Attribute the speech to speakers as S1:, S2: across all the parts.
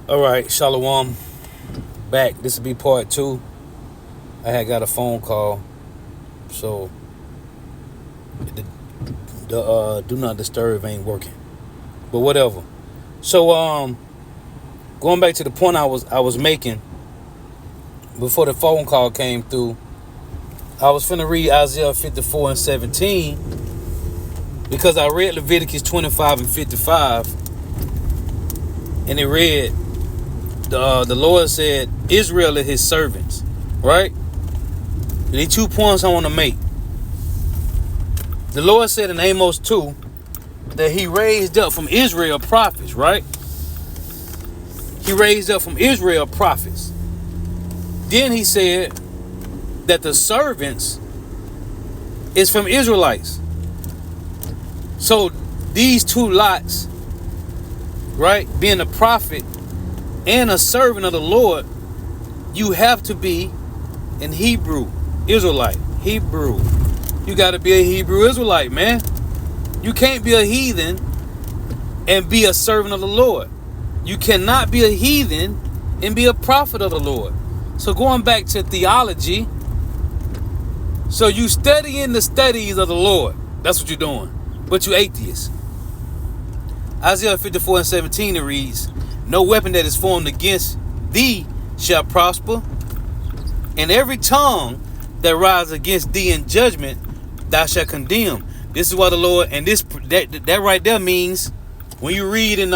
S1: All right, Shalom. Back. This will be part 2. I had got a phone call, so the do not disturb ain't working. But whatever. So going back to the point I was making before the phone call came through, I was finna read Isaiah 54 and 17 because I read Leviticus 25 and 55, and it read, the Lord said, Israel is his servants, right? These 2 points I want to make. The Lord said in Amos 2 that he raised up from Israel prophets, right? He raised up from Israel prophets. Then he said that the servants is from Israelites. So these 2 lots, right, being a prophet and a servant of the Lord, you have to be an Hebrew Israelite. Hebrew. You got to be a Hebrew Israelite, man. You can't be a heathen and be a servant of the Lord. You cannot be a heathen and be a prophet of the Lord. So going back to theology, so you studying the studies of the Lord. That's what you're doing. But you atheist. Isaiah 54 and 17, it reads, no weapon that is formed against thee shall prosper, and every tongue that rises against thee in judgment thou shalt condemn. This is what the Lord, and that right there means, when you read in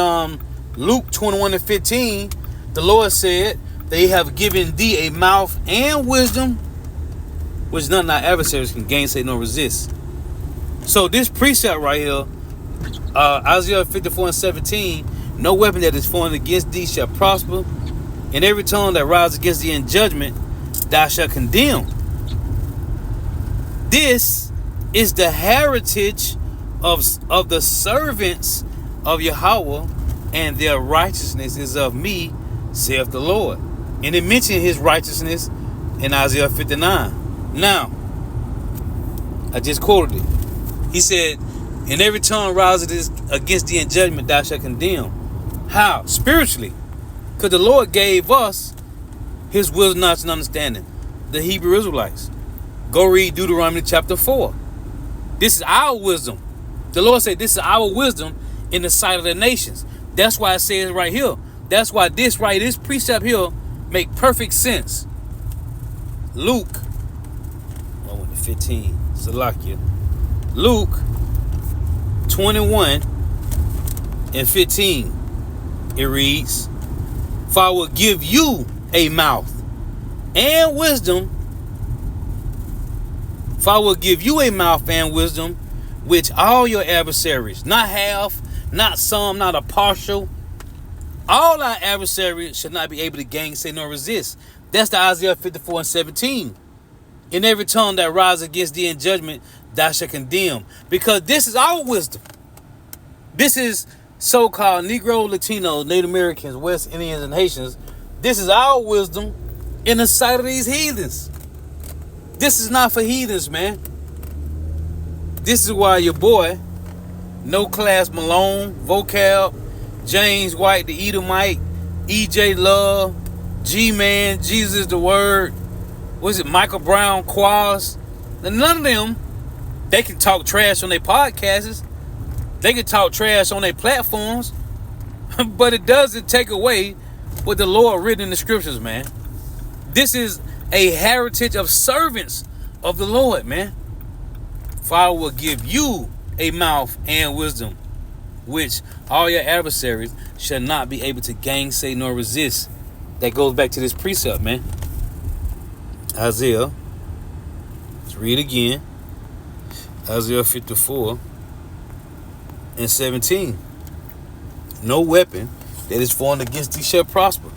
S1: Luke 21 and 15, the Lord said, they have given thee a mouth and wisdom, which none of thy adversaries can gainsay nor resist. So this precept right here, Isaiah 54 and 17, no weapon that is formed against thee shall prosper, and every tongue that rises against thee in judgment thou shalt condemn. This is the heritage of the servants of Yahweh, and their righteousness is of me, saith the Lord. And it mentioned his righteousness in Isaiah 59. Now, I just quoted it. He said, and every tongue rises against thee in judgment thou shalt condemn. How? Spiritually. Because the Lord gave us his wisdom, knowledge, and understanding. The Hebrew Israelites. Go read Deuteronomy chapter 4. This is our wisdom. The Lord said this is our wisdom in the sight of the nations. That's why it says right here. That's why this precept here make perfect sense. Luke, I went to 15, Salakia. Luke 21 and 15. It reads, for I will give you a mouth and wisdom. For I will give you a mouth and wisdom, which all your adversaries, not half, not some, not a partial, all our adversaries should not be able to gainsay nor resist. That's the Isaiah 54 and 17. In every tongue that rises against thee in judgment, thou shalt condemn. Because this is our wisdom. This is so-called Negro, Latinos, Native Americans, West Indians, and Haitians. This is our wisdom in the sight of these heathens. This is not for heathens, man. This is why your boy, No Class Malone, Vocab, James White, the Edomite, EJ Love, G-Man, Jesus the Word, was it Michael Brown, Quaz? None of them, they can talk trash on their podcasts. They can talk trash on their platforms. But it doesn't take away what the Lord written in the scriptures, man. This is a heritage of servants of the Lord, man. For I will give you a mouth and wisdom, which all your adversaries shall not be able to gainsay nor resist. That goes back to this precept, man. Isaiah. Let's read again. Isaiah 54 and 17. No weapon that is formed against thee shall prosper,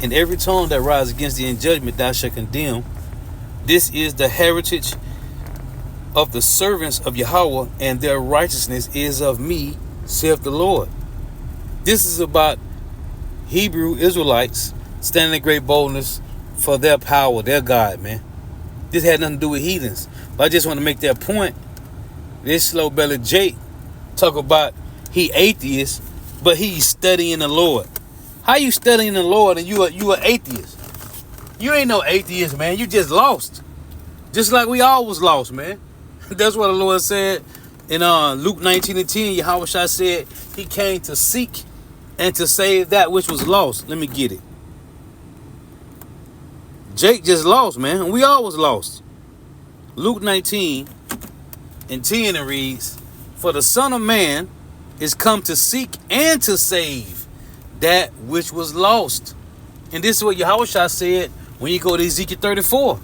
S1: and every tongue that rises against thee in judgment thou shalt condemn. This is the heritage of the servants of Yahweh, and their righteousness is of me, saith the Lord. This is about Hebrew Israelites standing in great boldness for their power, their God, man. This had nothing to do with heathens. But I just want to make that point. This slow-bellied Jake talk about he atheist, but he's studying the Lord. How you studying the Lord and you an atheist? You ain't no atheist, man. You just lost. Just like we all was lost, man. That's what the Lord said in Luke 19:10. Yahushua said he came to seek and to save that which was lost. Let me get it. Jake just lost, man. We all was lost. Luke 19:10 it reads, "For the Son of Man is come to seek and to save that which was lost." And this is what Yahushua said when you go to Ezekiel 34.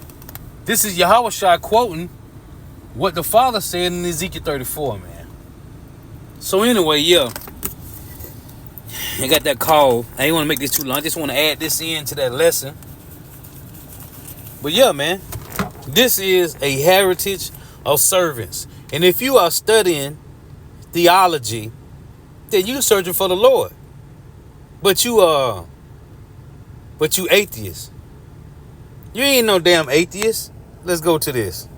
S1: This is Yahushua quoting what the Father said in Ezekiel 34, man. So anyway, yeah. I got that call. I ain't want to make this too long. I just want to add this in to that lesson. But yeah, man. This is a heritage of servants. And if you are studying theology, then you're searching for the Lord. But you atheist. You ain't no damn atheist. Let's go to this.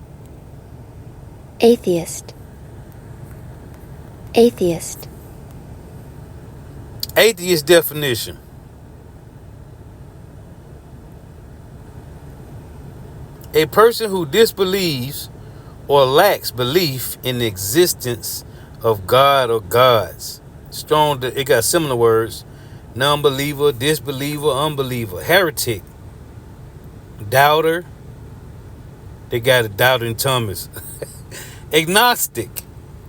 S2: Atheist. Atheist.
S1: Atheist definition. A person who disbelieves or lacks belief in the existence of God or gods. Strong, it got similar words. Non-believer, disbeliever, unbeliever. Heretic. Doubter. They got a doubting Thomas. Agnostic.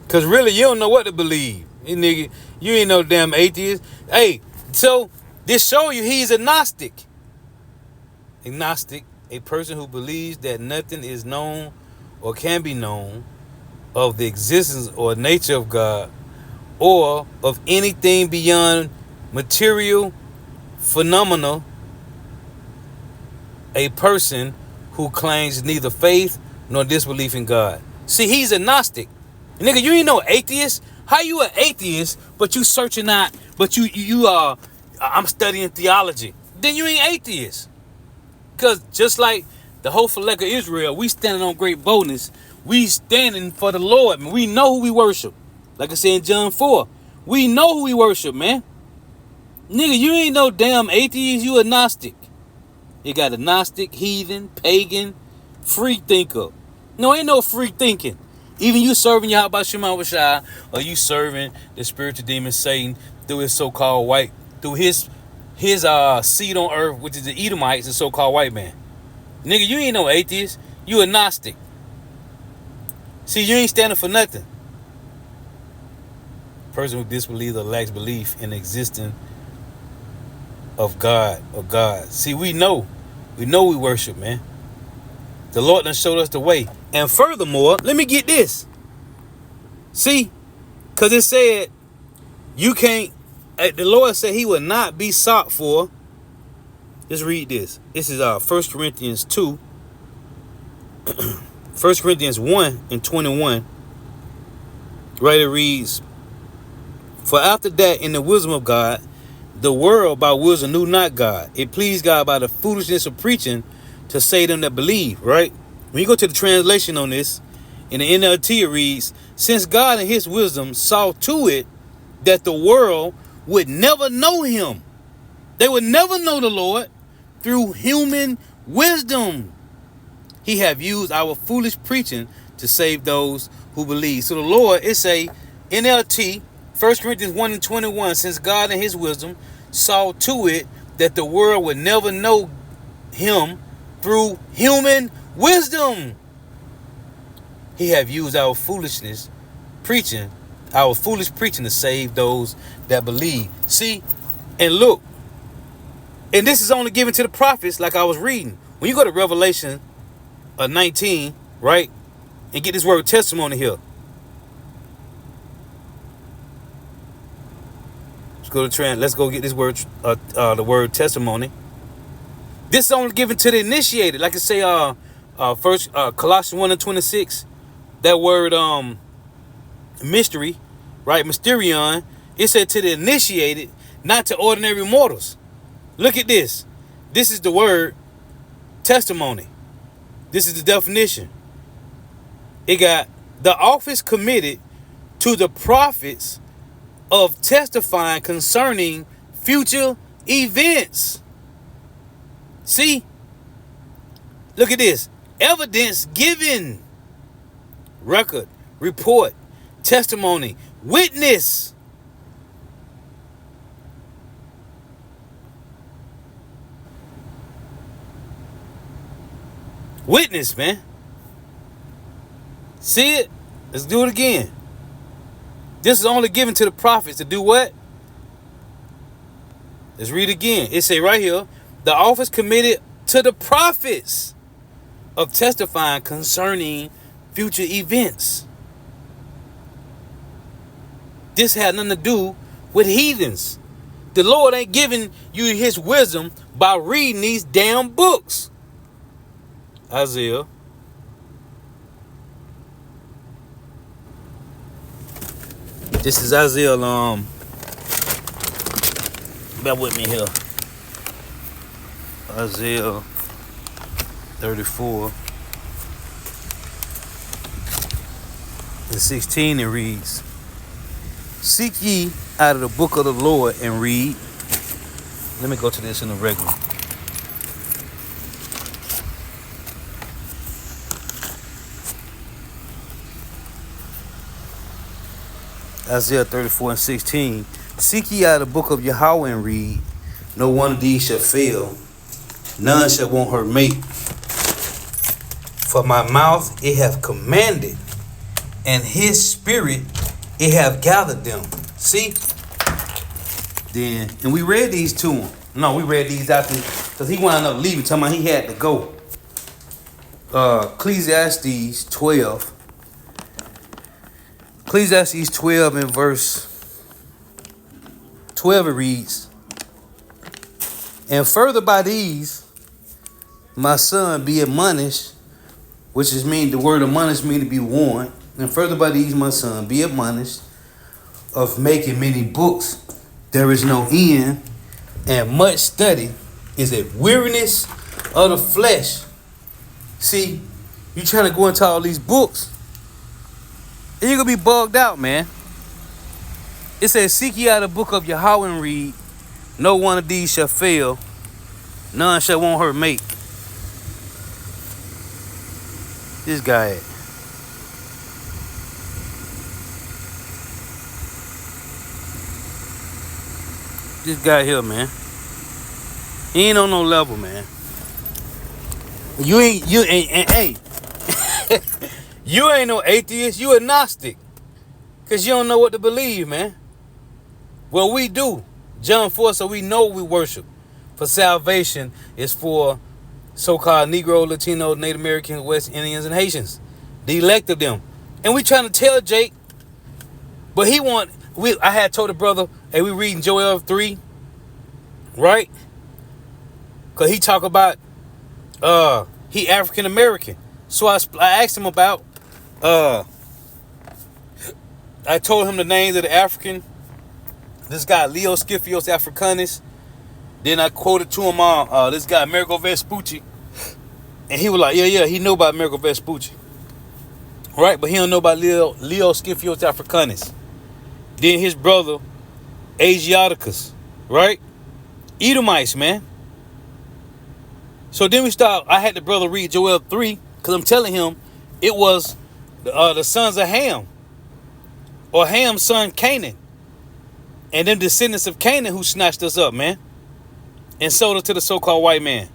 S1: Because really, you don't know what to believe. You nigga, you ain't no damn atheist. Hey, so this show you he's agnostic. Agnostic. A person who believes that nothing is known or can be known of the existence or nature of God or of anything beyond material phenomena. A person who claims neither faith nor disbelief in God. See, he's agnostic. Nigga, you ain't no atheist. How you an atheist, but you searching out, but I'm studying theology. Then you ain't atheist. Because just like the whole Felek of Israel, we standing on great boldness. We standing for the Lord, man. We know who we worship. Like I said in John 4. We know who we worship, man. Nigga, you ain't no damn atheist. You agnostic. You got agnostic, heathen, pagan, free thinker. No, ain't no free thinking. Even you serving Yahweh Shema Shai, or you serving the spiritual demon Satan through his so-called white, through his seed on earth, which is the Edomites, the so-called white man. Nigga, you ain't no atheist. You agnostic. See, you ain't standing for nothing. Person who disbelieves or lacks belief in the existence of God or God. See, we know we worship, man. The Lord done showed us the way. And furthermore, let me get this. See, because it said you can't, the Lord said he will not be sought for. Let's read this. This is 1 Corinthians 2. 1 Corinthians 1:21. Right, it reads, "For after that, in the wisdom of God, the world by wisdom knew not God. It pleased God by the foolishness of preaching to save them that believe." Right? When you go to the translation on this, in the NLT it reads, "Since God in his wisdom saw to it that the world would never know him." They would never know the Lord through human wisdom. "He have used our foolish preaching to save those who believe." So the Lord, it's a NLT, 1 Corinthians 1:21, "Since God in his wisdom saw to it that the world would never know him through human wisdom. He have used our foolish preaching to save those that believe." See, and look, and this is only given to the prophets, like I was reading. When you go to Revelation 19, right, and get this word testimony here. Let's go get this word, the word testimony. This is only given to the initiated. Like I say, first Colossians 1:26. That word mystery, right? Mysterion. It said to the initiated, not to ordinary mortals. Look at this. This is the word testimony. This is the definition. It got the office committed to the prophets of testifying concerning future events. See? Look at this. Evidence given. Record, report, testimony, witness. Witness, man. See it? Let's do it again. This is only given to the prophets to do what? Let's read again. It say right here, the office committed to the prophets of testifying concerning future events. This had nothing to do with heathens. The Lord ain't giving you his wisdom by reading these damn books. Isaiah. This is Isaiah. Bear with me here. Isaiah 34 and 16. It reads, "Seek ye out of the book of the Lord and read." Let me go to this in the regular. Isaiah 34 and 16. "Seek ye out of the book of Yahweh and read. No one of these shall fail. None shall want her mate. For my mouth it hath commanded, and his spirit it hath gathered them." See? Then, and we read these to him. No, we read these after, because he wound up leaving, talking about he had to go. Ecclesiastes 12. Ecclesiastes 12 and verse 12 it reads, "And further by these, my son, be admonished," which is mean, the word admonish mean to be warned. "And further by these, my son, be admonished of making many books. There is no end, and much study is a weariness of the flesh." See, you trying to go into all these books, and you're going to be bugged out, man. It says, "Seek ye out the book of Yahweh and read. No one of these shall fail. None shall want her mate." This guy. This guy here, man. He ain't on no level, man. You ain't, hey. You ain't no atheist. You agnostic. Because you don't know what to believe, man. Well, we do. John 4, so we know we worship. For salvation is for so-called Negro, Latino, Native Americans, West Indians, and Haitians. The elect of them. And we trying to tell Jake, but I had told the brother, hey, we reading Joel 3, right? Because he talk about, he African American. So I asked him about, I told him the names of the African. This guy, Leo Scipios Africanus. Then I quoted to him this guy, Amerigo Vespucci. And he was like, yeah, he know about Amerigo Vespucci. Right? But he don't know about Leo Scipios Africanus. Then his brother, Asiaticus. Right? Edomites, man. So then I had the brother read Joel 3, because I'm telling him it was the sons of Ham. Or Ham's son Canaan. And them descendants of Canaan who snatched us up, man. And sold us to the so-called white man.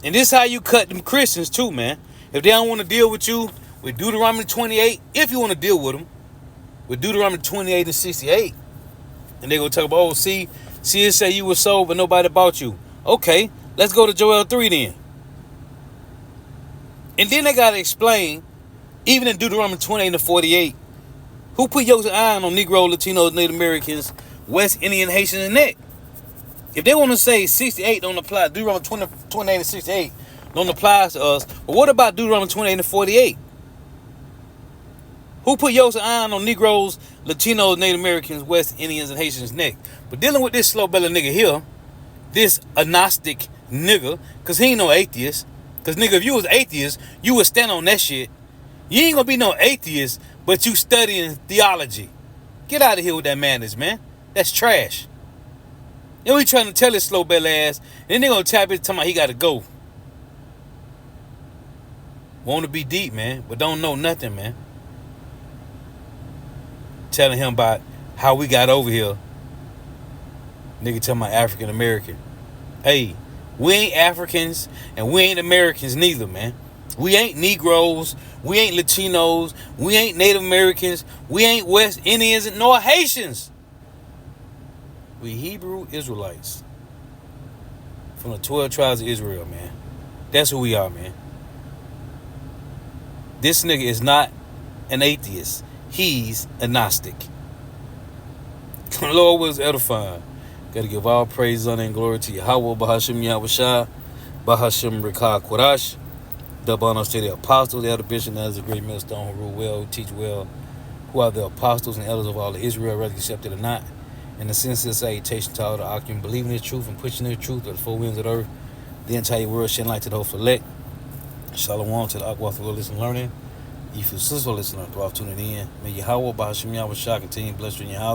S1: And this is how you cut them Christians too, man. If they don't want to deal with you with Deuteronomy 28, if you want to deal with them, with Deuteronomy 28 and 68, and they going to talk about, oh, see it say you were sold, but nobody bought you. Okay, let's go to Joel 3 then. And then they got to explain, even in Deuteronomy 28 and 48, who put yokes of iron on Negro, Latinos, Native Americans, West Indian, Haitians, and neck? If they want to say 68 don't apply, Deuteronomy 28 and 68 don't apply to us, but what about Deuteronomy 28 and 48? Who put yokes of iron on Negroes, Latinos, Native Americans, West Indians, and Haitians' neck? But dealing with this slow-belly nigga here, this agnostic nigga, because he ain't no atheist. Because, nigga, if you was atheist, you would stand on that shit. You ain't going to be no atheist, but you studying theology. Get out of here with that madness, man. That's trash. Then we trying to tell his slow belly ass. Then they gonna tap it talking about he gotta go. Want to be deep, man, but don't know nothing, man. Telling him about how we got over here. Nigga talking about African American. Hey, we ain't Africans and we ain't Americans neither, man. We ain't Negroes. We ain't Latinos. We ain't Native Americans. We ain't West Indians nor Haitians. We Hebrew Israelites from the 12 tribes of Israel, man. That's who we are, man. This nigga is not an atheist. He's a Gnostic. The Lord was edifying. Gotta give all praise, honor, and glory to Yahweh, Bahashim Yahushua, Bahashim Rekah Quadash. Double honors to the apostles, the elder bishop, and others, the great millstone who rule well, who teach well, who are the apostles and elders of all of Israel, whether accepted or not. And the sincere salutation to all the occupant, believing the truth and pushing the truth of the four winds of the earth, the entire world, shedding light to the whole select. Shalom to the Akwa for listening and learning. If you sister listening, throughout tuning in, may Yahweh, Bahashim Yahushua, continue blessing your house.